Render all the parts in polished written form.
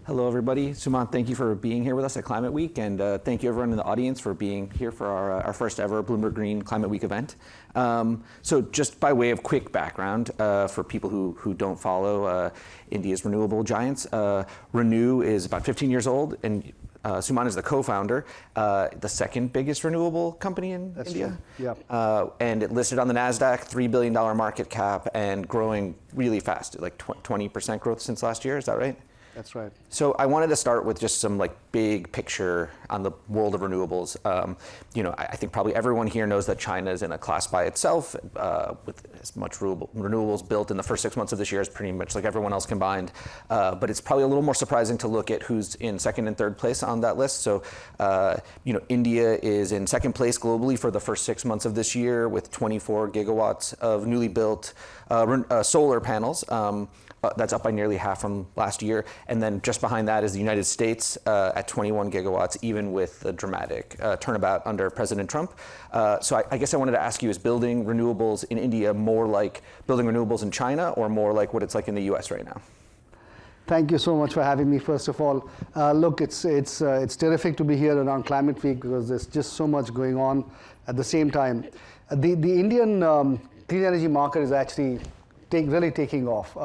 Hello, everybody. Sumant, thank you for being here with us at Climate Week, and thank you everyone in the audience for being here for our first ever Bloomberg Green Climate Week event. So just by way of quick background, for people who don't follow India's renewable giants, ReNew is about 15 years old, and Sumant is the co-founder, the second biggest renewable company in India. True. Yeah. And it listed on the NASDAQ, $3 billion market cap, and growing really fast, like 20% growth since last year, is that right? That's right. So I wanted to start with just some big picture on the world of renewables. I think probably everyone here knows that China is in a class by itself, with as much renewables built in the first 6 months of this year as pretty much like everyone else combined. But it's probably a little more surprising to look at who's in second and third place on that list. So, India is in second place globally for the first 6 months of this year with 24 gigawatts of newly built solar panels. That's up by nearly half from last year. And then just behind that is the United States at 21 gigawatts, even with the dramatic turnabout under President Trump. So I guess I wanted to ask you, is building renewables in India more like building renewables in China or more like what it's like in the US right now? Thank you so much for having me, first of all. Look, it's terrific to be here around Climate Week because there's just so much going on at the same time. The Indian clean energy market is actually really taking off.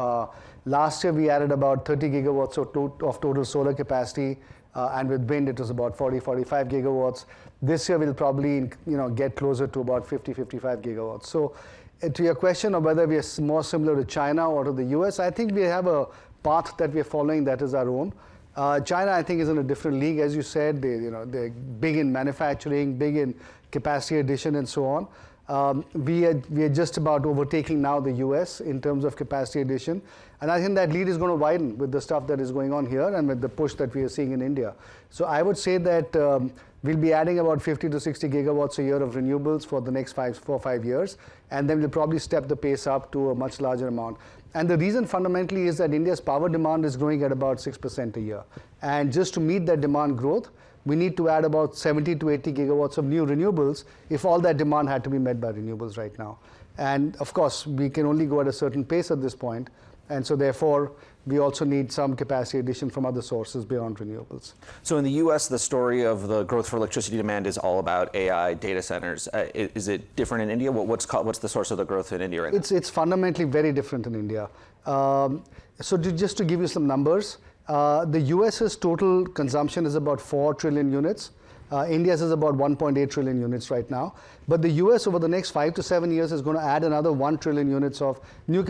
Last year, we added about 30 gigawatts of total solar capacity, and with wind, it was about 45 gigawatts. This year, we'll probably get closer to about 55 gigawatts. So to your question of whether we are more similar to China or to the US, I think we have a path that we're following that is our own. China, I think, is in a different league. As you said, they're big in manufacturing, big in capacity addition, and so on. We are just about overtaking now the US in terms of capacity addition. And I think that lead is going to widen with the stuff that is going on here and with the push that we are seeing in India. So I would say that we'll be adding about 50 to 60 gigawatts a year of renewables for the next 4 or 5 years. And then we'll probably step the pace up to a much larger amount. And the reason fundamentally is that India's power demand is growing at about 6% a year. And just to meet that demand growth, we need to add about 70 to 80 gigawatts of new renewables if all that demand had to be met by renewables right now. And of course, we can only go at a certain pace at this point. And so therefore, we also need some capacity addition from other sources beyond renewables. So in the US, the story of the growth for electricity demand is all about AI data centers. Is it different in India? What's the source of the growth in India right now? It's fundamentally very different in India. So just to give you some numbers, the US's total consumption is about 4 trillion units. India's is about 1.8 trillion units right now. But the US over the next 5 to 7 years is going to add another 1 trillion units of new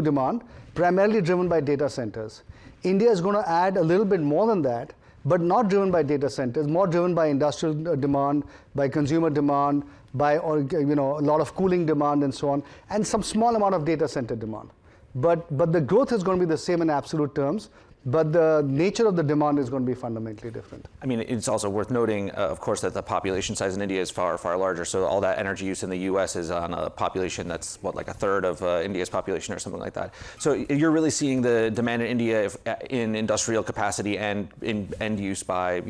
demand, primarily driven by data centers. India is going to add a little bit more than that, but not driven by data centers, more driven by industrial demand, by consumer demand, by a lot of cooling demand and so on, and some small amount of data center demand. But the growth is going to be the same in absolute terms. But the nature of the demand is going to be fundamentally different. I mean, it's also worth noting, of course, that the population size in India is far, far larger. So all that energy use in the US is on a population that's, like a third of India's population or something like that. So you're really seeing the demand in India in industrial capacity and in end use by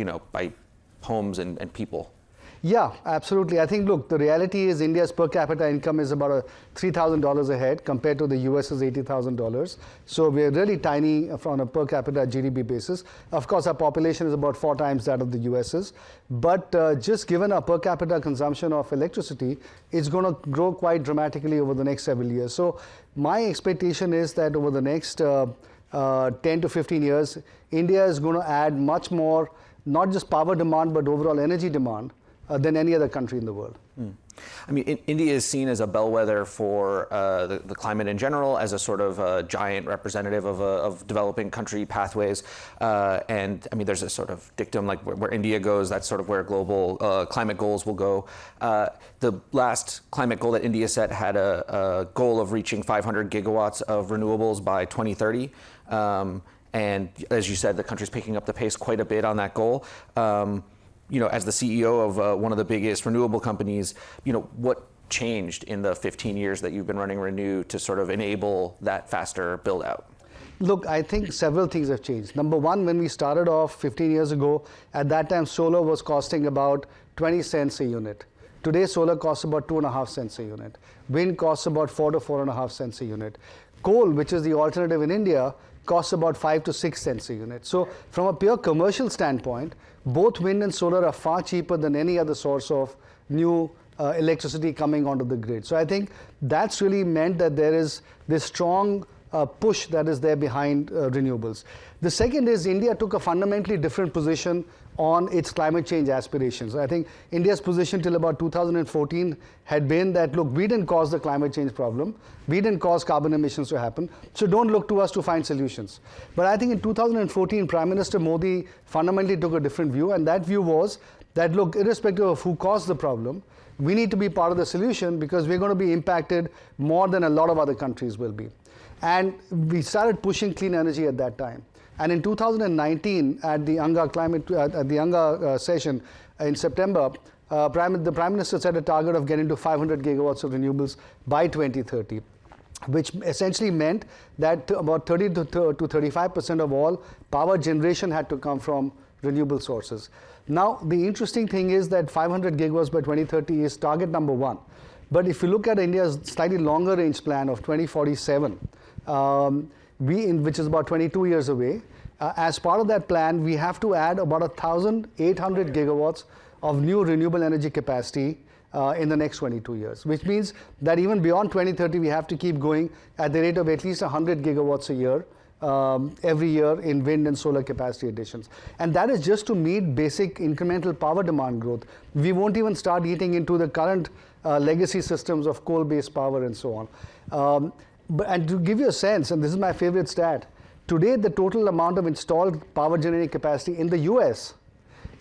homes and people. Yeah, absolutely. I think, look, the reality is India's per capita income is about $3,000 a head compared to the US's $80,000. So we're really tiny on a per capita GDP basis. Of course, our population is about 4 times that of the US's. But just given our per capita consumption of electricity, it's going to grow quite dramatically over the next several years. So my expectation is that over the next 10 to 15 years, India is going to add much more, not just power demand, but overall energy demand, than any other country in the world. I mean, India is seen as a bellwether for the climate in general, as a sort of giant representative of developing country pathways. And I mean, there's a sort of dictum like where India goes, that's sort of where global climate goals will go. The last climate goal that India set had a goal of reaching 500 gigawatts of renewables by 2030. And as you said, the country's picking up the pace quite a bit on that goal. As the CEO of one of the biggest renewable companies, what changed in the 15 years that you've been running ReNew to sort of enable that faster build out? Look, I think several things have changed. Number one, when we started off 15 years ago, at that time, solar was costing about 20 cents a unit. Today, solar costs about 2.5 cents a unit. Wind costs about 4 to 4.5 cents a unit. Coal, which is the alternative in India, costs about 5 to 6 cents a unit. So from a pure commercial standpoint, both wind and solar are far cheaper than any other source of new electricity coming onto the grid. So I think that's really meant that there is this strong push that is there behind renewables. The second is India took a fundamentally different position on its climate change aspirations. I think India's position till about 2014 had been that, look, we didn't cause the climate change problem, we didn't cause carbon emissions to happen, so don't look to us to find solutions. But I think in 2014, Prime Minister Modi fundamentally took a different view, and that view was that, look, irrespective of who caused the problem, we need to be part of the solution because we're going to be impacted more than a lot of other countries will be. And we started pushing clean energy at that time. And in 2019, at the UNGA session in September, the Prime Minister set a target of getting to 500 gigawatts of renewables by 2030, which essentially meant that about 30 to 35% of all power generation had to come from renewable sources. Now, the interesting thing is that 500 gigawatts by 2030 is target number one. But if you look at India's slightly longer range plan of 2047, which is about 22 years away, as part of that plan, we have to add about 1,800 gigawatts of new renewable energy capacity in the next 22 years, which means that even beyond 2030, we have to keep going at the rate of at least 100 gigawatts a year every year in wind and solar capacity additions. And that is just to meet basic incremental power demand growth. We won't even start eating into the current legacy systems of coal-based power and so on. And to give you a sense, and this is my favorite stat, today the total amount of installed power generating capacity in the US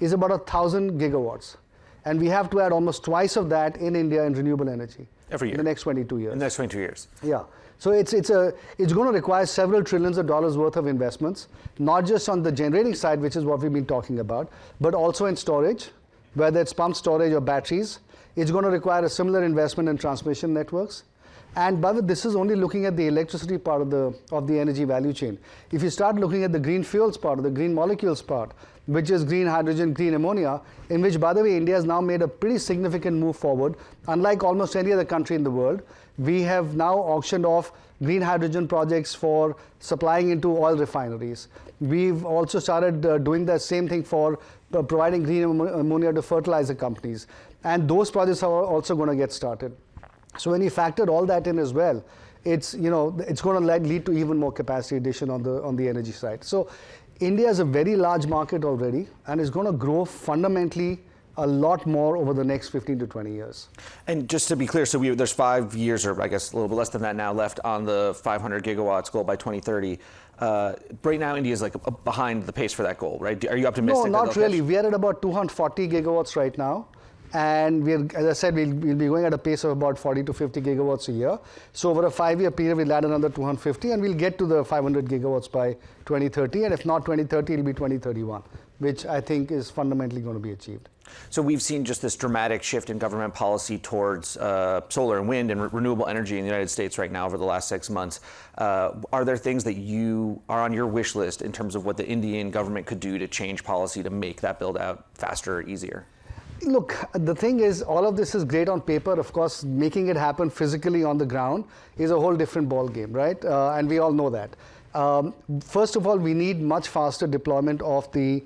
is about 1,000 gigawatts. And we have to add almost twice of that in India in renewable energy. Every year. In the next 22 years. In the next 22 years. Yeah. So it's going to require several trillions of dollars worth of investments, not just on the generating side, which is what we've been talking about, but also in storage, whether it's pumped storage or batteries. It's going to require a similar investment in transmission networks. And Bhavit, this is only looking at the electricity part of the energy value chain. If you start looking at the green fuels part, or the green molecules part, which is green hydrogen, green ammonia, in which, by the way, India has now made a pretty significant move forward. Unlike almost any other country in the world, we have now auctioned off green hydrogen projects for supplying into oil refineries. We've also started doing the same thing for providing green ammonia to fertilizer companies. And those projects are also going to get started. So when you factor all that in as well, it's going to lead to even more capacity addition on the energy side. So India is a very large market already, and is going to grow fundamentally a lot more over the next 15 to 20 years. And just to be clear, so there's 5 years, or I guess a little bit less than that now, left on the 500 gigawatts goal by 2030. Right now, India is like behind the pace for that goal, right? Are you optimistic? No, not really. We are at about 240 gigawatts right now. And as I said, we'll be going at a pace of about 40 to 50 gigawatts a year. So over a 5-year period, we'll add another 250, and we'll get to the 500 gigawatts by 2030. And if not 2030, it'll be 2031, which I think is fundamentally going to be achieved. So we've seen just this dramatic shift in government policy towards solar and wind and renewable energy in the United States right now over the last 6 months. Are there things that you are on your wish list in terms of what the Indian government could do to change policy to make that build out faster or easier? Look, the thing is, all of this is great on paper. Of course, making it happen physically on the ground is a whole different ball game, right? And we all know that. First of all, we need much faster deployment of the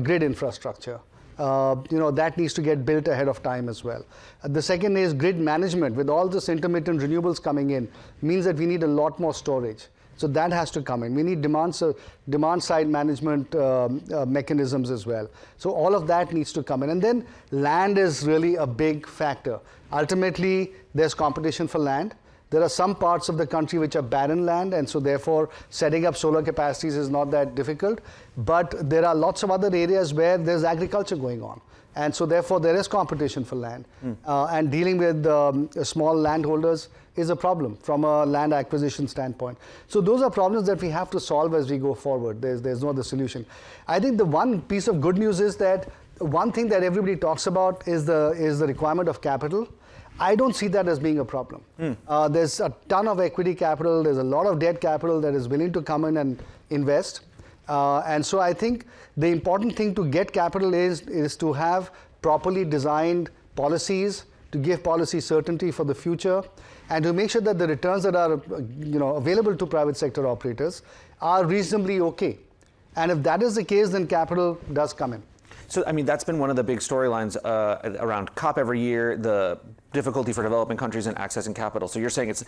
grid infrastructure. That needs to get built ahead of time as well. The second is grid management. With all this intermittent renewables coming in, means that we need a lot more storage. So that has to come in. We need demand side management mechanisms as well. So all of that needs to come in. And then land is really a big factor. Ultimately, there's competition for land. There are some parts of the country which are barren land, and so therefore setting up solar capacities is not that difficult. But there are lots of other areas where there's agriculture going on. And so therefore there is competition for land. And dealing with small landholders is a problem from a land acquisition standpoint. So those are problems that we have to solve as we go forward. There's no other solution. I think the one piece of good news is that one thing that everybody talks about is the requirement of capital. I don't see that as being a problem. There's a ton of equity capital. There's a lot of debt capital that is willing to come in and invest. And so I think the important thing to get capital is to have properly designed policies, to give policy certainty for the future, and to make sure that the returns that are available to private sector operators are reasonably okay. And if that is the case, then capital does come in. So, I mean, that's been one of the big storylines around COP every year, the difficulty for developing countries in accessing capital. So you're saying it's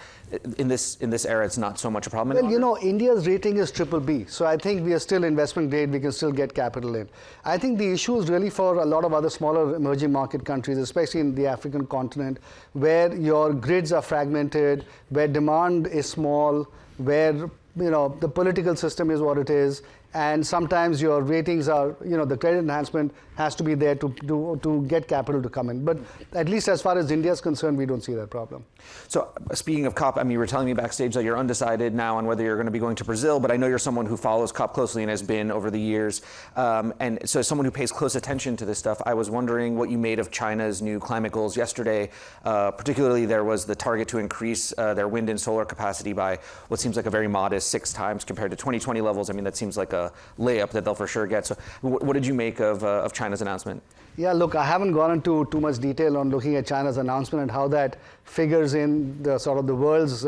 in this era, it's not so much a problem anymore? Well, India's rating is BBB, so I think we are still investment grade, we can still get capital in. I think the issue is really for a lot of other smaller emerging market countries, especially in the African continent, where your grids are fragmented, where demand is small, where the political system is what it is, and sometimes your ratings are, the credit enhancement has to be there to get capital to come in. But at least as far as India is concerned, we don't see that problem. So speaking of COP, I mean, you were telling me backstage that you're undecided now on whether you're going to be going to Brazil, but I know you're someone who follows COP closely and has been over the years. And so as someone who pays close attention to this stuff, I was wondering what you made of China's new climate goals yesterday. Particularly, there was the target to increase their wind and solar capacity by what seems like a very modest 6 times compared to 2020 levels. I mean, that seems like a layup that they'll for sure get. So what did you make of China's announcement? Yeah, look, I haven't gone into too much detail on looking at China's announcement and how that figures in the sort of the world's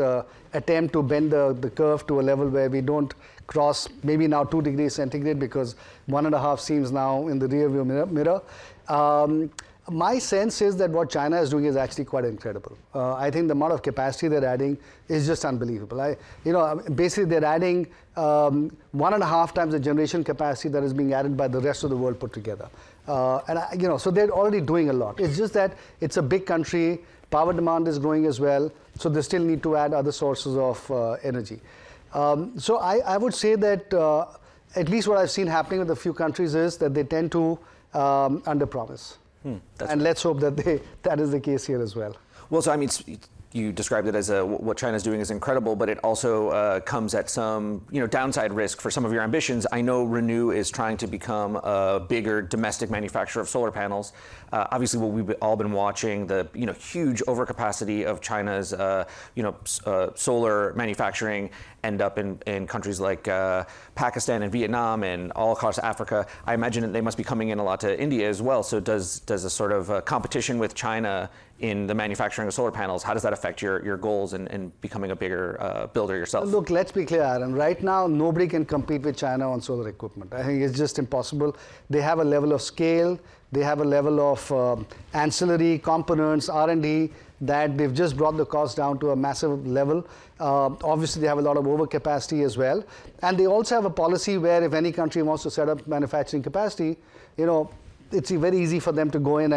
attempt to bend the curve to a level where we don't cross maybe now 2 degrees centigrade, because 1.5 seems now in the rearview mirror. My sense is that what China is doing is actually quite incredible. I think the amount of capacity they're adding is just unbelievable. Basically they're adding 1.5 times the generation capacity that is being added by the rest of the world put together. So they're already doing a lot. It's just that it's a big country, power demand is growing as well, so they still need to add other sources of energy. So I would say that at least what I've seen happening with a few countries is that they tend to underpromise. And let's hope that that is the case here as well. Well, so I mean, you described it as what China's doing is incredible, but it also comes at some downside risk for some of your ambitions. I know ReNew is trying to become a bigger domestic manufacturer of solar panels. Obviously, what we've all been watching, the huge overcapacity of China's solar manufacturing end up in countries like Pakistan and Vietnam and all across Africa. I imagine that they must be coming in a lot to India as well. So does a sort of competition with China in the manufacturing of solar panels, how does that affect your goals and becoming a bigger builder yourself? Look, let's be clear, Aaron. Right now, nobody can compete with China on solar equipment. I think it's just impossible. They have a level of scale, they have a level of ancillary components, R&D, that they've just brought the cost down to a massive level. Obviously, they have a lot of overcapacity as well. And they also have a policy where if any country wants to set up manufacturing capacity, it's very easy for them to go in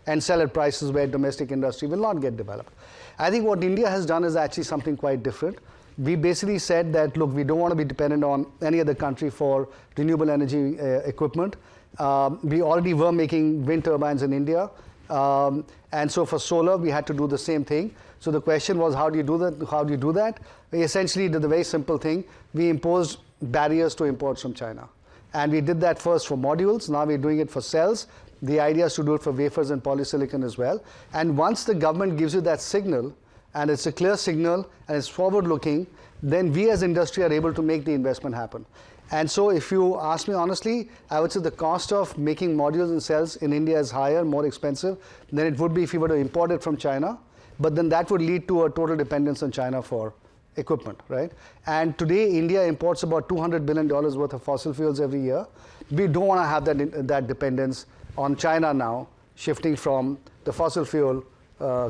and sell at prices where domestic industry will not get developed. I think what India has done is actually something quite different. We basically said that, look, we don't want to be dependent on any other country for renewable energy equipment. We already were making wind turbines in India. And so for solar, we had to do the same thing. So the question was, how do you do that? How do you do that? We essentially did the very simple thing. We imposed barriers to imports from China. And we did that first for modules. Now we're doing it for cells. The idea is to do it for wafers and polysilicon as well. And once the government gives you that signal, and it's a clear signal, and it's forward-looking, then we as industry are able to make the investment happen. And so if you ask me honestly, I would say the cost of making modules and cells in India is higher, more expensive than it would be if you were to import it from China. But then that would lead to a total dependence on China for equipment, right? And today, India imports about $200 billion worth of fossil fuels every year. We don't want to have that dependence on China now, shifting from the fossil fuel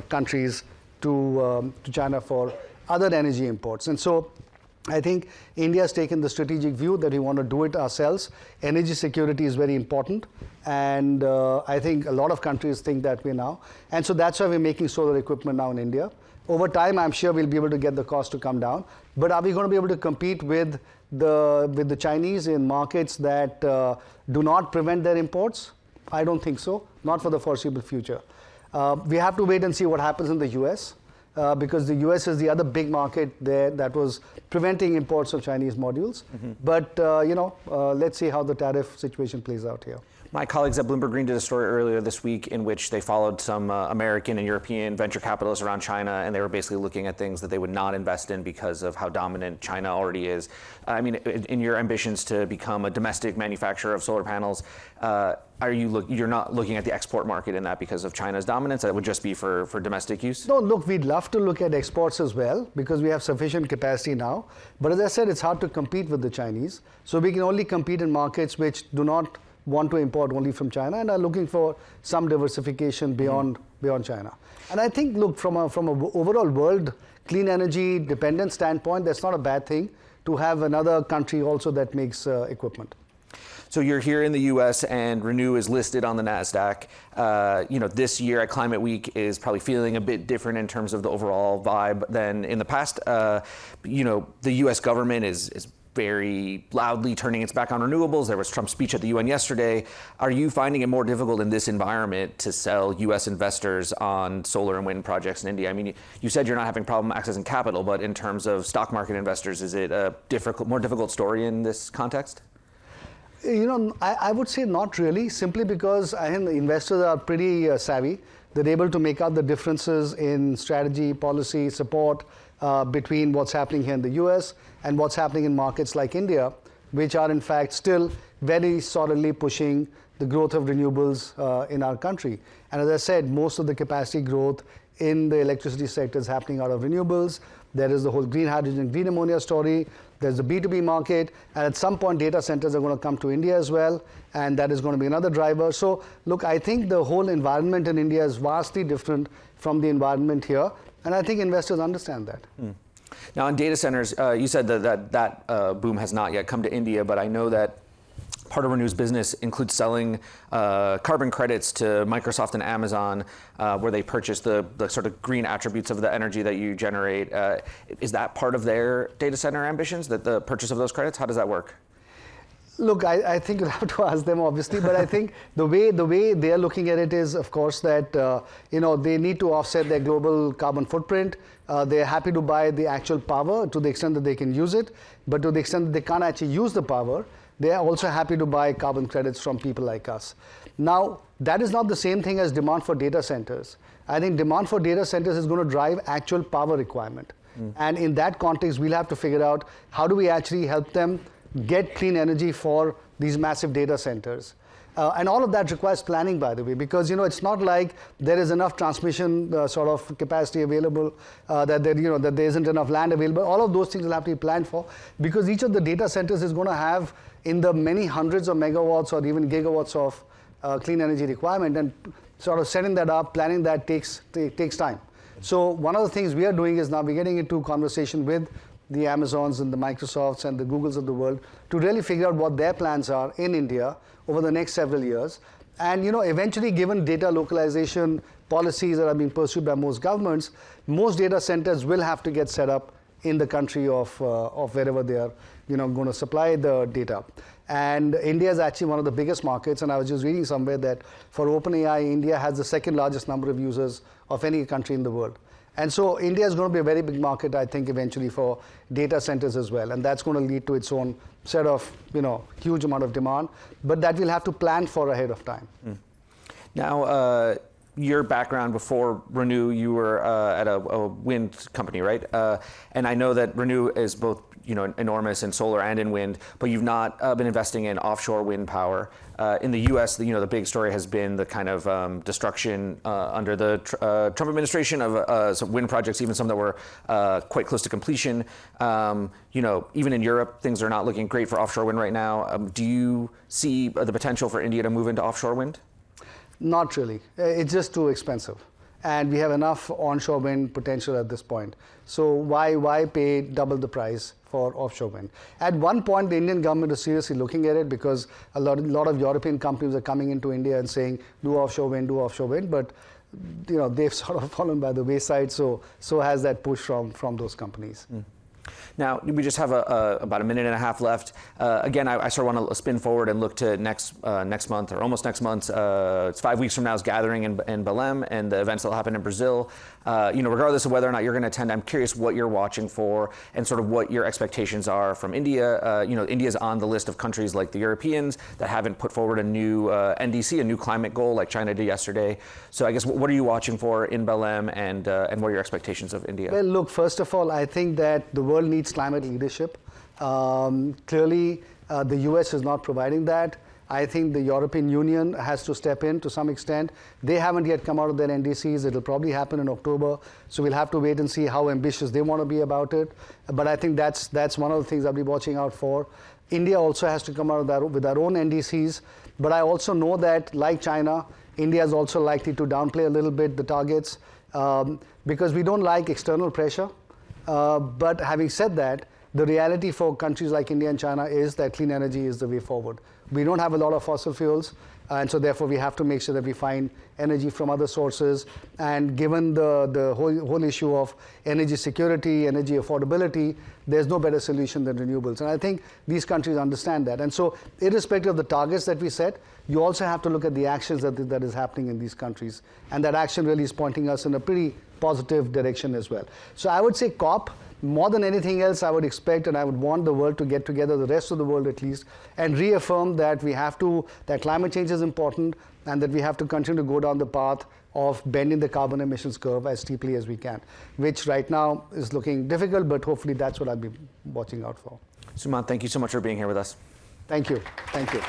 countries to China for other energy imports. And so I think India has taken the strategic view that we want to do it ourselves. Energy security is very important, and I think a lot of countries think that way now. And so that's why we're making solar equipment now in India. Over time, I'm sure we'll be able to get the cost to come down. But are we going to be able to compete with the Chinese in markets that do not prevent their imports? I don't think so, not for the foreseeable future. We have to wait and see what happens in the US. Because the US is the other big market there that was preventing imports of Chinese modules. Mm-hmm. But, let's see how the tariff situation plays out here. My colleagues at Bloomberg Green did a story earlier this week in which they followed some American and European venture capitalists around China, and they were basically looking at things that they would not invest in because of how dominant China already is. I mean, in your ambitions to become a domestic manufacturer of solar panels, you're not looking at the export market in that because of China's dominance? That would just be for domestic use? No, look, we'd love to look at exports as well because we have sufficient capacity now. But as I said, it's hard to compete with the Chinese. So we can only compete in markets which do not want to import only from China and are looking for some diversification beyond China. And I think, look, from an overall world clean energy dependent standpoint, that's not a bad thing to have another country also that makes equipment. So you're here in the U.S. and ReNew is listed on the NASDAQ. This year at Climate Week is probably feeling a bit different in terms of the overall vibe than in the past. The U.S. government is very loudly turning its back on renewables. There was Trump's speech at the UN yesterday. Are you finding it more difficult in this environment to sell U.S. investors on solar and wind projects in India? I mean, you said you're not having problem accessing capital, but in terms of stock market investors, is it a more difficult story in this context? I would say not really, simply because I think the investors are pretty savvy. They're able to make out the differences in strategy, policy, support between what's happening here in the US and what's happening in markets like India, which are in fact still very solidly pushing the growth of renewables in our country. And as I said, most of the capacity growth in the electricity sector is happening out of renewables. There is the whole green hydrogen, green ammonia story. There's the B2B market. And at some point, data centers are going to come to India as well. And that is going to be another driver. So, look, I think the whole environment in India is vastly different from the environment here. And I think investors understand that. Now, on data centers, you said that boom has not yet come to India, but I know that part of ReNew's business includes selling carbon credits to Microsoft and Amazon, where they purchase the sort of green attributes of the energy that you generate. Is that part of their data center ambitions, that the purchase of those credits? How does that work? Look, I think you'll have to ask them, obviously, but I think the way they are looking at it is, of course, that they need to offset their global carbon footprint. They're happy to buy the actual power to the extent that they can use it, but to the extent that they can't actually use the power, they are also happy to buy carbon credits from people like us. Now, that is not the same thing as demand for data centers. I think demand for data centers is going to drive actual power requirement. And in that context, we'll have to figure out how do we actually help them get clean energy for these massive data centers. And all of that requires planning, by the way, because it's not like there is enough transmission sort of capacity available, that there isn't enough land available. All of those things will have to be planned for, because each of the data centers is going to have in the many hundreds of megawatts or even gigawatts of clean energy requirement, and sort of setting that up, planning that takes time. So one of the things we are doing is now we're getting into conversation with the Amazons and the Microsofts and the Googles of the world to really figure out what their plans are in India over the next several years. And eventually, given data localization policies that are being pursued by most governments, most data centers will have to get set up in the country of wherever they are going to supply the data. And India is actually one of the biggest markets, and I was just reading somewhere that for OpenAI, India has the second largest number of users of any country in the world. And so India is going to be a very big market, I think, eventually for data centers as well. And that's going to lead to its own set of, huge amount of demand. But that we'll have to plan for ahead of time. Now, your background before ReNew, you were at a wind company, right? And I know that ReNew is both enormous in solar and in wind, but you've not been investing in offshore wind power. In the U.S., the big story has been the kind of destruction under the Trump administration of some wind projects, even some that were quite close to completion. Even in Europe, things are not looking great for offshore wind right now. Do you see the potential for India to move into offshore wind? Not really. It's just too expensive. And we have enough onshore wind potential at this point. So why pay double the price for offshore wind? At one point, the Indian government is seriously looking at it, because a lot of European companies are coming into India and saying, do offshore wind. But they've sort of fallen by the wayside. So has that push from those companies. Now, we just have about a minute and a half left. Again, I sort of want to spin forward and look to next month, or almost next month. It's 5 weeks from now's gathering in Belém, and the events that will happen in Brazil. Regardless of whether or not you're going to attend, I'm curious what you're watching for and sort of what your expectations are from India. India's on the list of countries like the Europeans that haven't put forward a new NDC, a new climate goal like China did yesterday. So I guess what are you watching for in Belém, and what are your expectations of India? Well, look, first of all, I think that the world needs climate leadership. Clearly, the US is not providing that. I think the European Union has to step in to some extent. They haven't yet come out of their NDCs. It'll probably happen in October. So we'll have to wait and see how ambitious they want to be about it. But I think that's one of the things I'll be watching out for. India also has to come out with their own NDCs. But I also know that, like China, India is also likely to downplay a little bit the targets because we don't like external pressure. But having said that, the reality for countries like India and China is that clean energy is the way forward. We don't have a lot of fossil fuels, and so therefore we have to make sure that we find energy from other sources. And given the whole issue of energy security, energy affordability, there's no better solution than renewables. And I think these countries understand that. And so irrespective of the targets that we set, you also have to look at the actions that is happening in these countries. And that action really is pointing us in a pretty positive direction as well. So I would say COP, more than anything else, I would expect and I would want the world to get together, the rest of the world at least, and reaffirm that that climate change is important and that we have to continue to go down the path of bending the carbon emissions curve as steeply as we can, which right now is looking difficult, but hopefully that's what I'll be watching out for. Sumant, thank you so much for being here with us. Thank you. Thank you.